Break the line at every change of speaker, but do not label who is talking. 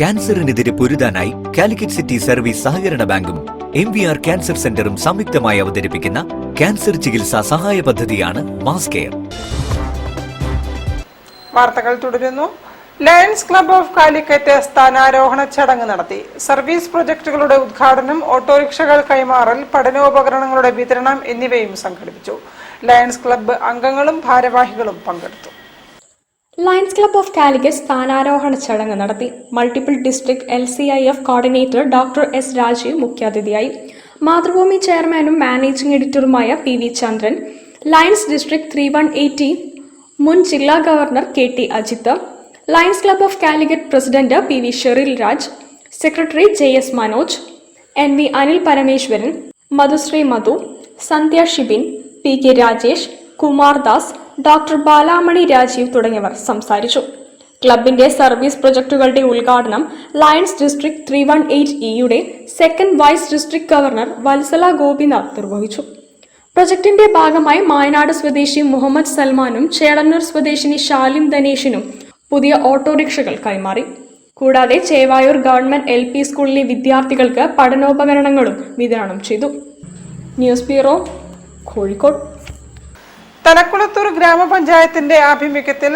ക്യാൻസറിനെതിരെ പൊരുതാനായി Calicut city service സഹകരണ ബാങ്കും MVR cancer സെന്ററും സംയുക്തമായി അവതരിപ്പിക്കുന്ന ക്യാൻസർ ചികിത്സാ സഹായ പദ്ധതിയാണ് മാസ് കെയർ.
വാർത്തകൾ തുടരുന്നു. ലയൺസ് ക്ലബ് ഓഫ് കാലിക്കറ്റ് സ്ഥാനാരോഹണ ചടങ്ങ് നടത്തി. സർവീസ് പ്രൊജക്ടുകളുടെ ഉദ്ഘാടനം, ഓട്ടോറിക്ഷകൾ കൈമാറൽ, പഠനോപകരണങ്ങളുടെ വിതരണം എന്നിവയും സംഘടിപ്പിച്ചു. ലയൺസ് ക്ലബ്ബ് അംഗങ്ങളും ഭാരവാഹികളും പങ്കെടുത്തു.
ലയൺസ് ക്ലബ് ഓഫ് കാലിക്കറ്റ് സ്ഥാനാരോഹണ ചടങ്ങ് നടത്തി. Multiple district LCIF coordinator doctor S. Rajeev മുഖ്യാതിഥിയായി. മാതൃഭൂമി ചെയർമാനും മാനേജിംഗ് എഡിറ്ററുമായ PV ചന്ദ്രൻ, ലയൺസ് ഡിസ്ട്രിക്ട് 3180 മുൻ ജില്ലാ governor KT Ajith, Lions club of Calicut president PV Sheril Raj, secretary JS Manoj, NV Anil Parameswaran, Madhusree Madhu, Sandhya Shibin, PK Rajesh, Kumar Das, doctor Balamani Rajeev തുടങ്ങിയവർ സംസാരിച്ചു. ക്ലബിന്റെ സർവീസ് പ്രൊജക്ടുകളുടെ ഉദ്ഘാടനം Lions district 318E second vice district governor Vatsala Gopinath നിർവഹിച്ചു. പ്രൊജക്ടിന്റെ ഭാഗമായി മായനാട് സ്വദേശി മുഹമ്മദ് സൽമാനും ചേളന്നൂർ സ്വദേശിനി ഷാലിം ധനേഷിനും പുതിയ ഓട്ടോറിക്ഷകൾ കൈമാറി. കൂടാതെ ചേവായൂർ ഗവൺമെന്റ് LP സ്കൂളിലെ വിദ്യാർത്ഥികൾക്ക് പഠനോപകരണങ്ങളും വിതരണം ചെയ്തു. News bureau, Kozhikode.
തലക്കുളത്തൂർ ഗ്രാമപഞ്ചായത്തിന്റെ ആഭിമുഖ്യത്തിൽ